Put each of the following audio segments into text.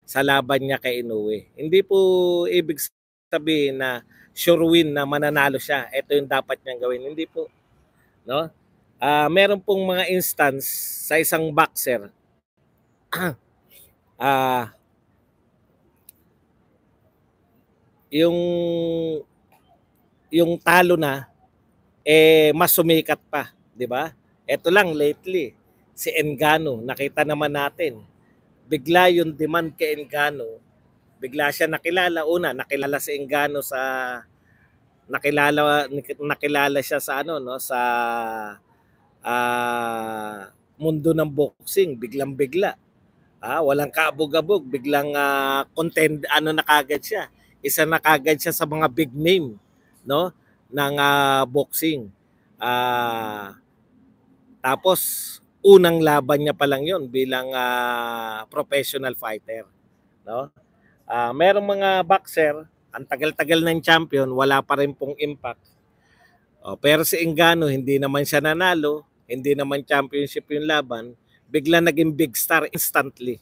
sa laban niya kay Inoue. Hindi po ibig sabihin na sure win na mananalo siya. Ito yung dapat niyang gawin. Hindi po, no? Meron pong mga instance sa isang boxer. Yung talo na mas sumikat pa, 'di ba? Ito lang lately, si Ngannou, nakita naman natin. Bigla yung demand kay Ngannou. Bigla siya nakilala. Una, nakilala si Ngannou sa nakilala siya sa sa mundo ng boxing, biglang-bigla. Walang kaabog-abog, biglang na kagad siya. Isa na kagad siya sa mga big name, no, ng boxing. Tapos unang laban niya pa lang 'yon bilang professional fighter, no? Merong mga boxer, ang tagal-tagal ng champion, wala pa rin pong impact. Pero si Ngannou, hindi naman siya nanalo, hindi naman championship yung laban, bigla naging big star instantly.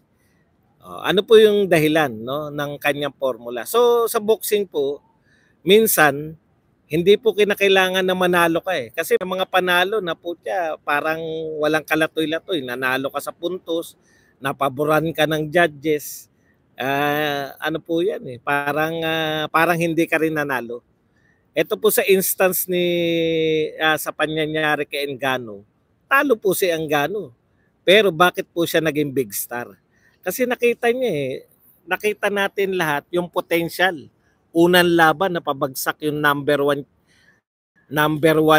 Ano po yung dahilan, no, ng kanyang formula? So sa boxing po, minsan hindi po kinakailangan na manalo ka eh. Kasi may mga panalo na po siya, parang walang kalatoy-latoy. Nanalo ka sa puntos, napaboran ka ng judges. Ano po yan eh, parang hindi ka rin nanalo. Ito po sa instance sa pangyayari kay Ngannou, talo po si Ngannou. Pero bakit po siya naging big star? Kasi nakita natin lahat yung potential. Unang laban na pabagsak yung number one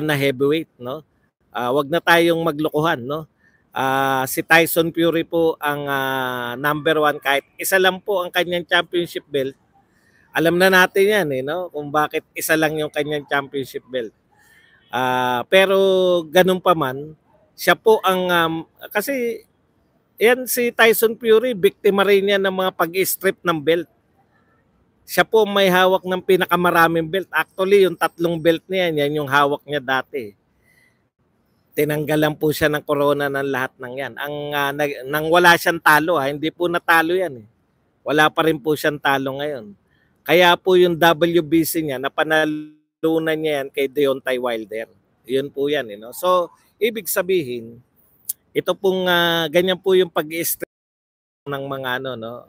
na heavyweight, no? Wag na tayong maglokohan, no? Si Tyson Fury po ang number one, kahit isa lang po ang kanyang championship belt. Alam na natin yan no? Kung bakit isa lang yung kanyang championship belt. Pero ganun pa man, siya po ang kasi yan si Tyson Fury, biktima rin yan ng mga pag-strip ng belt. Siya po may hawak ng pinakamaraming belt. Actually, yung 3 belt niya, yan yung hawak niya dati. Tinanggalan po siya ng corona ng lahat ng yan. Nang wala siyang talo, hindi po natalo yan. Wala pa rin po siyang talo ngayon. Kaya po yung WBC niya, napanalunan niya yan kay Deontay Wilder. Yun po yan. No? So, ibig sabihin, ito pong ganyan po yung pag-i-strip ng mga no?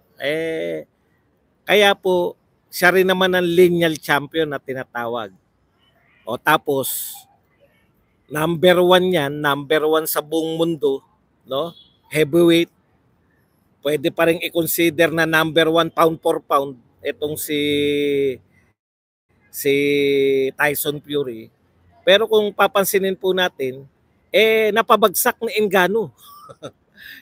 Kaya po, siya rin naman ang lineal champion na tinatawag. Tapos, number 1 yan, number 1 sa buong mundo, no? Heavyweight. Pwede pa rin i-consider na number 1 pound for pound itong si Tyson Fury. Pero kung papansinin po natin, napabagsak ni Ngannou.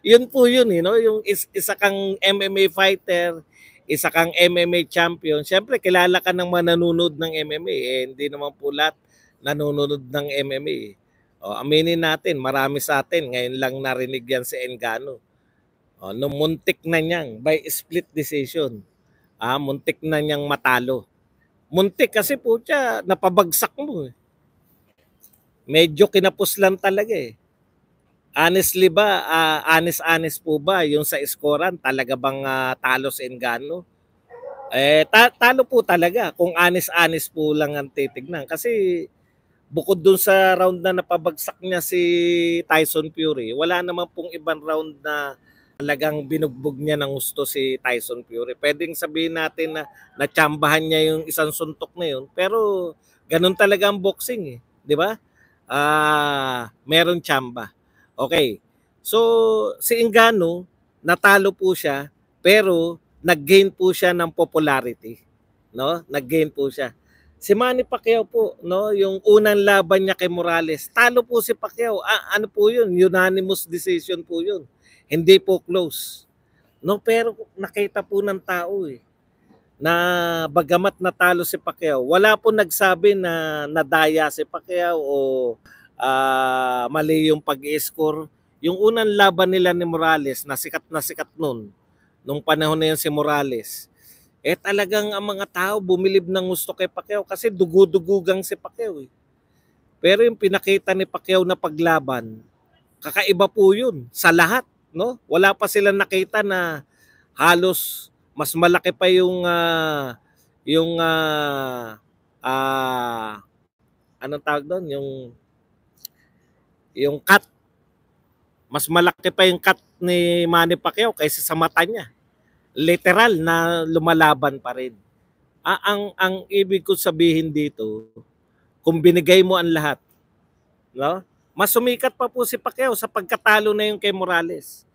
Yun po yun, no? Yung isa kang MMA fighter, isa kang MMA champion. Siyempre, kilala ka ng mananonood ng MMA. Hindi naman po lahat nanonood ng MMA. Aminin natin, marami sa atin, ngayon lang narinig yan si Ngannou. Nung muntik na niyang, by split decision, muntik na niyang matalo. Muntik kasi po siya, napabagsak mo. Medyo kinapos lang talaga eh. Honestly ba, honest po ba yung sa scorean, talaga bang talo si Ngannou? Talo po talaga kung honest po lang ang titignan. Kasi bukod dun sa round na napabagsak niya si Tyson Fury, wala naman pong ibang round na talagang binugbog niya ng gusto si Tyson Fury. Pwedeng sabihin natin na natsambahan niya yung isang suntok na yun, pero ganun talaga ang boxing eh, di ba? Meron tsamba. Okay. So, si Ngannou, natalo po siya, pero nag-gain po siya ng popularity, no? Nag-gain po siya. Si Manny Pacquiao po, no, yung unang laban niya kay Morales, talo po si Pacquiao. Ano po 'yun? Unanimous decision po 'yun. Hindi po close. No, pero nakita po ng tao na bagamat natalo si Pacquiao, wala po nagsabi na nadaya si Pacquiao o mali yung pag-i-score. Yung unang laban nila ni Morales, na sikat nung panahon na yun si Morales, talagang ang mga tao bumilib ng gusto kay Pacquiao kasi dugo-dugugang si Pacquiao Pero yung pinakita ni Pacquiao na paglaban, kakaiba po yun sa lahat, no? Wala pa silang nakita na halos mas malaki pa yung anong tawag doon, yung cut, mas malaki pa yung cut ni Manny Pacquiao kaysa sa mata niya. Literal na lumalaban pa rin. Ang ibig ko sabihin dito, kung binigay mo ang lahat, no? Mas sumikat pa po si Pacquiao sa pagkatalo na yung kay Morales.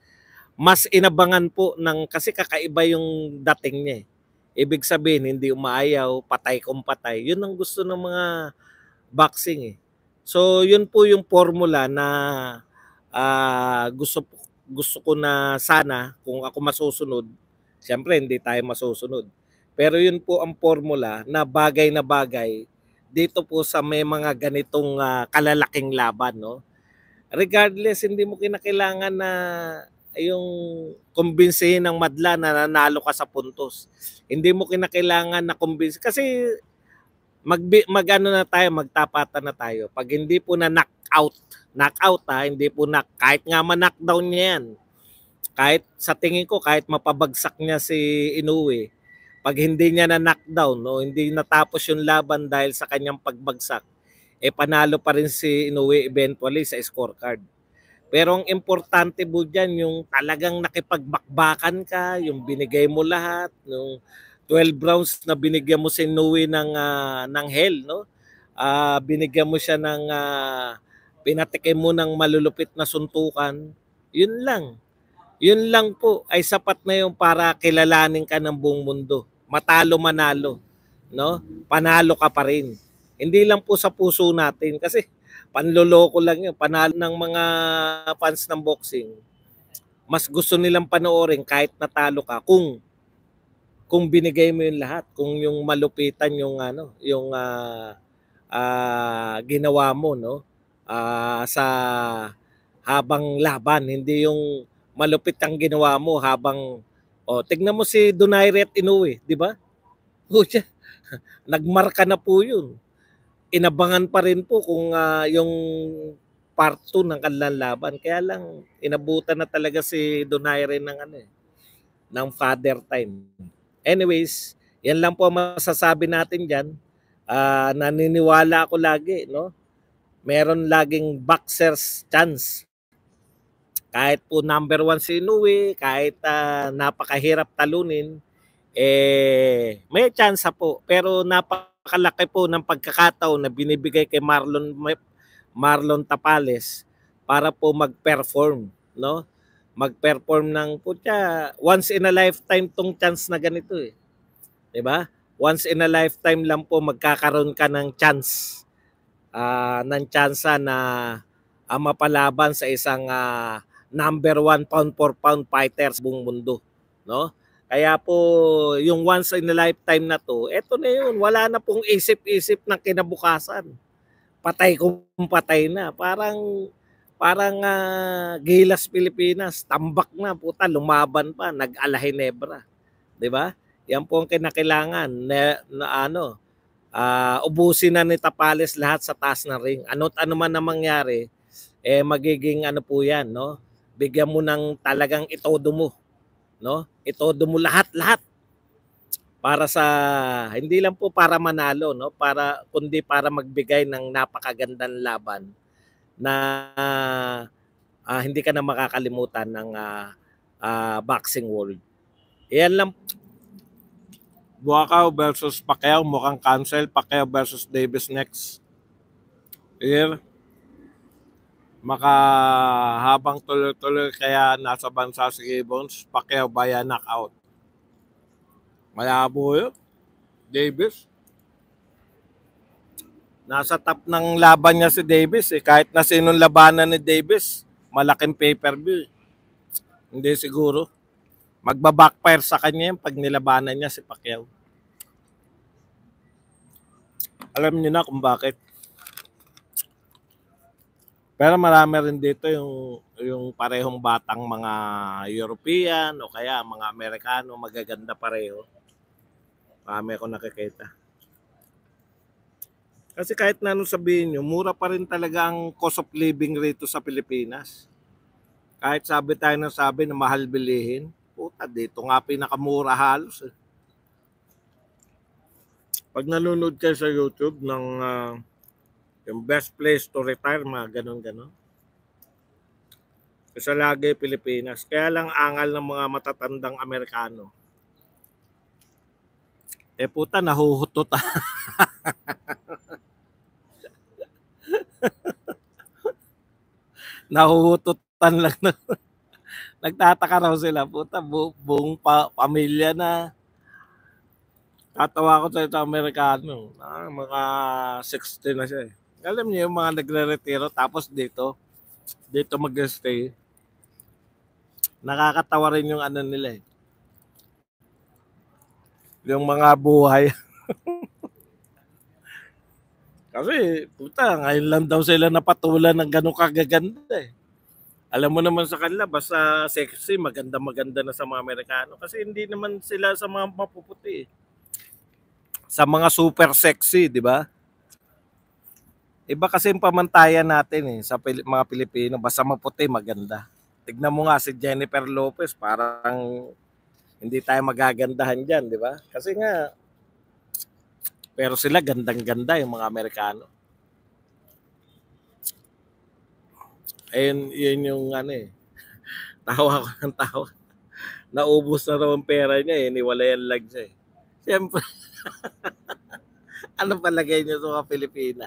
Mas inabangan po kasi kakaiba yung dating niya. Ibig sabihin, hindi umaayaw, patay kung patay. Yun ang gusto ng mga boxing eh. So, yun po yung formula na gusto ko na sana, kung ako masusunod, siyempre hindi tayo masusunod. Pero yun po ang formula na bagay dito po sa may mga ganitong kalalaking laban, no? Regardless, hindi mo kinakailangan na yung kumbinsihin ng madla na nanalo ka sa puntos. Hindi mo kinakailangan na kumbinsi kasi magano na tayo, magtapatan na tayo. Pag hindi po na knockout hindi po kahit nga ma-knockdown niya yan. Kahit sa tingin ko, kahit mapabagsak niya si Inoue, pag hindi niya na knockdown, no, hindi natapos yung laban dahil sa kanyang pagbagsak, panalo pa rin si Inoue eventually sa scorecard. Pero ang importante po dyan, yung talagang nakipagbakbakan ka, yung binigay mo lahat, yung 12 rounds na binigyan mo si Inoue ng hell, no? Binigyan mo siya ng pinatikim mo ng malulupit na suntukan. Yun lang. Yun lang po ay sapat na yung para kilalanin ka ng buong mundo. Matalo manalo, no? Panalo ka pa rin. Hindi lang po sa puso natin kasi panloloko lang yun. Panalo ng mga fans ng boxing. Mas gusto nilang panoorin kahit natalo ka kung binigay mo yung lahat, kung yung malupitan yung ginawa mo, no? Sa habang laban, hindi yung malupit ang ginawa mo habang tignan mo si Donaire at Inoue, di ba? Nagmarka na po yun. Inabangan pa rin po kung yung part 2 ng kanilang laban. Kaya lang inabutan na talaga si Donaire ng father time. Anyways, yan lang po masasabi natin diyan. Naniniwala ako lagi, no? Meron laging boxer's chance. Kahit po number 1 si Inoue, kahit napakahirap talunin, may chance po. Pero napakalaki po ng pagkakataon na binibigay kay Marlon Tapales para po mag-perform, no? Mag-perform ng once in a lifetime tong chance na ganito eh. 'Di ba? Once in a lifetime lang po magkakaroon ka ng chance na mapalaban sa isang number 1 pound for pound fighter sa buong mundo, no? Kaya po yung once in a lifetime na to, eto na yun, wala na pong isip-isip ng kinabukasan. Patay kung patay na, parang Gilas Pilipinas, tambak na puta, lumaban pa, nag-Alahinebra, 'di ba? Yan po ang kinakailangan ubusin na ni Tapales lahat sa taas ng ring. Ano't ano man na mangyari, magiging po yan, no? Bigyan mo ng talagang itodo mo, no? Itodo mo lahat para sa hindi lang po para manalo, no? Kundi para magbigay ng napakagandang laban na hindi ka na makakalimutan ng boxing world. Yan lang. Buakaw versus Pacquiao, mukhang cancel. Pacquiao versus Davis next year. Makahabang tuloy-tuloy kaya nasa bansa si Gibbons. Pacquiao via knockout. Malabo yun. Davis. Nasa top ng laban niya si Davis eh. Kahit na sinong labanan ni Davis, malaking pay-per-view. Hindi siguro. Magbabackfire sa kanya yung pag nilabanan niya si Pacquiao. Alam niyo na kung bakit. Pero marami rin dito yung parehong batang mga European o kaya mga Amerikano, magaganda pareho. Marami ako nakikita. Kasi kahit na anong sabihin nyo, mura pa rin talaga ang cost of living rito sa Pilipinas. Kahit sabi tayo ng sabi na mahal bilihin, Puta, dito nga pinakamura halos eh. Pag nanonood kayo sa YouTube ng yung best place to retire, mga ganon-ganon. Sa lagi Pilipinas. Kaya lang angal ng mga matatandang Amerikano. Eh puta, nahuhutot. Nahuhututan lang. Nagtataka raw sila. Puta, buong pamilya na. Tatawa ko sa itong Amerikano. Mga 60 na siya eh. Alam niyo yung mga nagre-retiro tapos dito mag-stay. Nakakatawa rin yung ano nila eh. Yung mga buhay. Kasi, puta, ngayon lang daw sila napatulan ng ganun kagaganda eh. Alam mo naman sa kanila, basta sexy, maganda-maganda na sa mga Amerikano. Kasi hindi naman sila sa mga mapuputi eh. Sa mga super sexy, di ba? Iba kasi yung pamantayan natin eh, sa mga Pilipino. Basta maputi, maganda. Tignan mo nga si Jennifer Lopez, parang hindi tayo magagandahan dyan, di ba? Kasi nga, pero sila gandang-ganda yung mga Amerikano. Ayun, yun yung ano eh. Tawa ko ng tawa. Naubos na raw ang pera niya eh. Niwalayan lang siya eh. Siyempre, ano palagay niyo sa mga Pilipina?